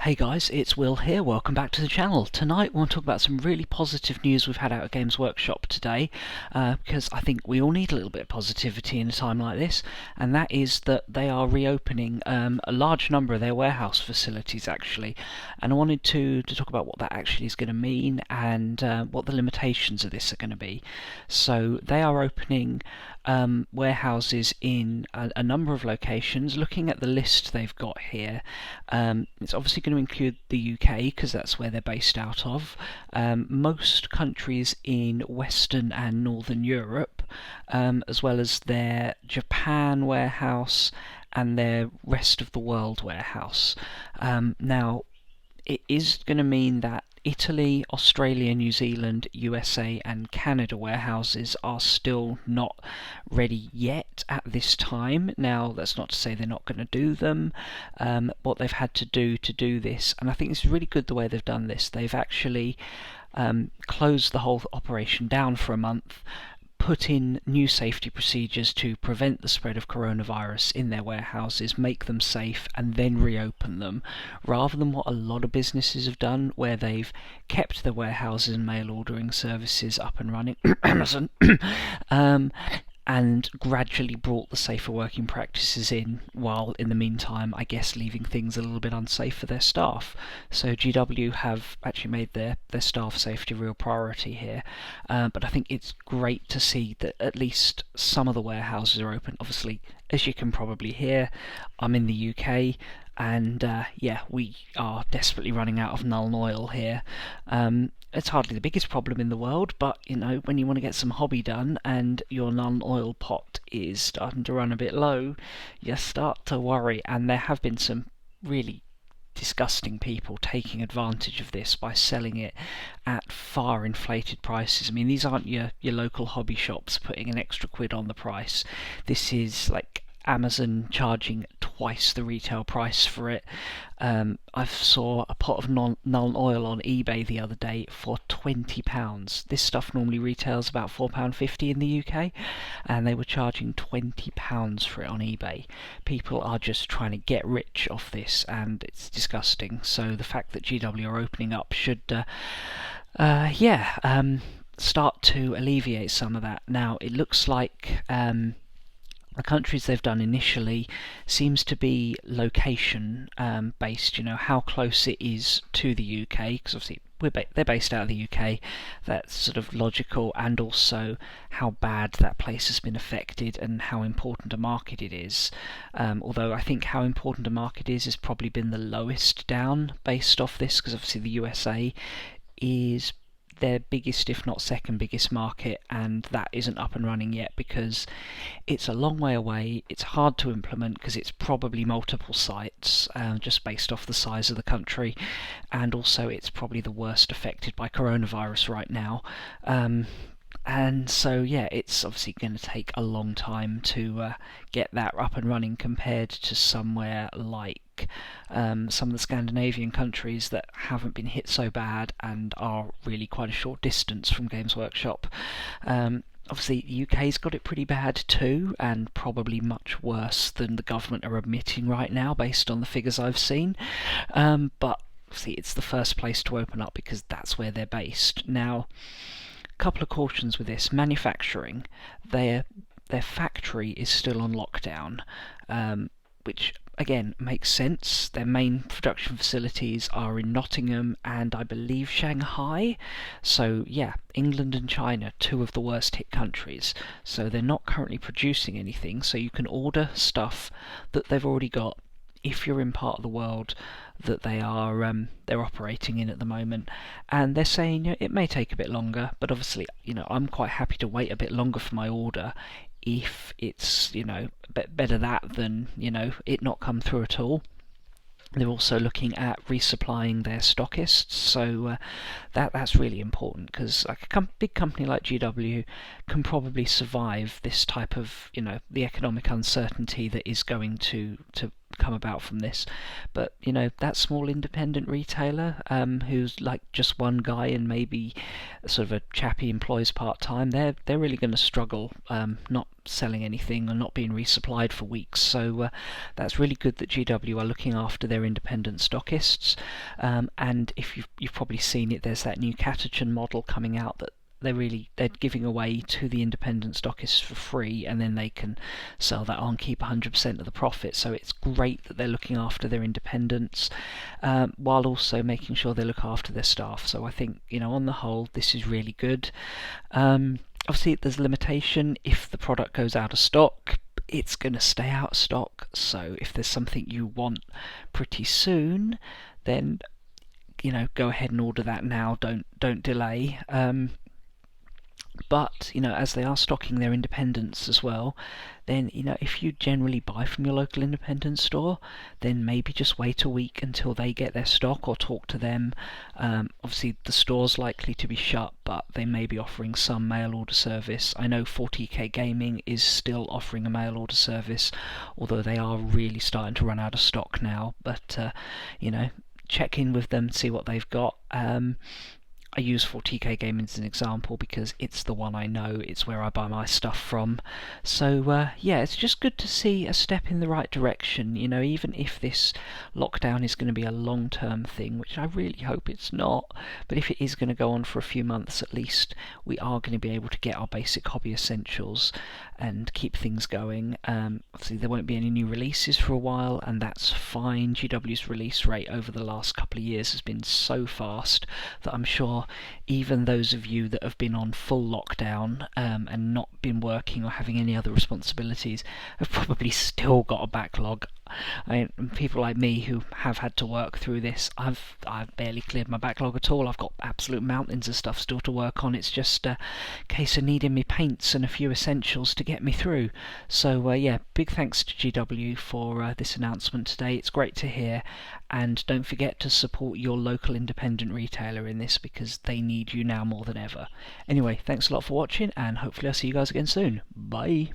Hey guys, it's Will here, welcome back to the channel. Tonight we want to talk about some really positive news we've had out of Games Workshop today, because I think we all need a little bit of positivity in a time like this, and that is that they are reopening a large number of their warehouse facilities actually, and I wanted to talk about what that actually is going to mean and what the limitations of this are going to be. So they are opening warehouses in a number of locations. Looking at the list they've got here, it's obviously going to include the UK because that's where they're based out of. Most countries in Western and Northern Europe, as well as their Japan warehouse and their rest of the world warehouse. Now, it is going to mean that Italy, Australia, New Zealand, USA and Canada warehouses are still not ready yet at this time. Now, that's not to say they're not going to do them. What they've had to do this, and I think it's really good the way they've done this, they've actually closed the whole operation down for a month, put in new safety procedures to prevent the spread of coronavirus in their warehouses, make them safe, and then reopen them, rather than what a lot of businesses have done, where they've kept their warehouses and mail ordering services up and running, Amazon, and gradually brought the safer working practices in, while in the meantime, I guess, leaving things a little bit unsafe for their staff. So GW have actually made their staff safety a real priority here, but I think it's great to see that at least some of the warehouses are open. Obviously, as you can probably hear, I'm in the UK, and yeah, we are desperately running out of Nolan Oil here. It's hardly the biggest problem in the world, but you know, when you want to get some hobby done and your Nolan Oil pot is starting to run a bit low, you start to worry. And there have been some really disgusting people taking advantage of this by selling it at far inflated prices. I mean, these aren't your local hobby shops putting an extra quid on the price. This is like Amazon charging twice the retail price for it. I saw a pot of Nolan Oil on eBay the other day for £20. This stuff normally retails about £4.50 in the UK, and they were charging £20 for it on eBay. People are just trying to get rich off this, and it's disgusting. So the fact that GW are opening up should, start to alleviate some of that. Now, it looks like the countries they've done initially seems to be location based, you know, how close it is to the UK, because obviously they're based out of the UK, that's sort of logical, and also how bad that place has been affected and how important a market it is. Although I think how important a market is has probably been the lowest down based off this, because obviously the USA is their biggest, if not second biggest market, and that isn't up and running yet because it's a long way away. It's hard to implement because it's probably multiple sites, just based off the size of the country, and also it's probably the worst affected by coronavirus right now. And so, yeah, it's obviously going to take a long time to get that up and running compared to somewhere like some of the Scandinavian countries that haven't been hit so bad and are really quite a short distance from Games Workshop. Obviously, the UK's got it pretty bad too, and probably much worse than the government are admitting right now, based on the figures I've seen. But obviously, it's the first place to open up because that's where they're based. Now, couple of cautions with this. Manufacturing, their factory is still on lockdown, which again makes sense. Their main production facilities are in Nottingham and I believe Shanghai. So yeah, England and China, two of the worst hit countries. So they're not currently producing anything, so you can order stuff that they've already got if you're in part of the world that they're operating in at the moment. And they're saying, you know, it may take a bit longer, but obviously, you know, I'm quite happy to wait a bit longer for my order if it's, you know, better that than, you know, it not come through at all. They're also looking at resupplying their stockists, so that's really important, because like a big company like GW can probably survive this type of, you know, the economic uncertainty that is going to come about from this. But that small independent retailer who's like just one guy and maybe sort of a chap he employs part-time, they're really going to struggle not selling anything or not being resupplied for weeks. So that's really good that GW are looking after their independent stockists. And if you've probably seen it, there's that new Catachan model coming out that they're giving away to the independent stockists for free, and then they can sell that on, keep 100% of the profit. So it's great that they're looking after their independents while also making sure they look after their staff. So I think on the whole this is really good. Obviously there's a limitation. If the product goes out of stock, it's going to stay out of stock. So if there's something you want pretty soon, then go ahead and order that now. Don't delay. But as they are stocking their independents as well, then if you generally buy from your local independent store, then maybe just wait a week until they get their stock, or talk to them. Obviously the store's likely to be shut, but they may be offering some mail order service. I know 40k Gaming is still offering a mail order service, although they are really starting to run out of stock now. But check in with them, see what they've got. I use 40k Gaming as an example because it's the one I know, it's where I buy my stuff from. So yeah, it's just good to see a step in the right direction, even if this lockdown is going to be a long-term thing, which I really hope it's not, but if it is going to go on for a few months at least, we are going to be able to get our basic hobby essentials and keep things going. Obviously there won't be any new releases for a while, and that's fine. GW's release rate over the last couple of years has been so fast that I'm sure even those of you that have been on full lockdown and not been working or having any other responsibilities have probably still got a backlog. People like me who have had to work through this, I've barely cleared my backlog at all. I've got absolute mountains of stuff still to work on. It's just a case of needing me paints and a few essentials to get me through. So yeah, big thanks to GW for this announcement today. It's great to hear, and don't forget to support your local independent retailer in this because they need you now more than ever. Anyway, thanks a lot for watching, and hopefully I'll see you guys again soon. Bye.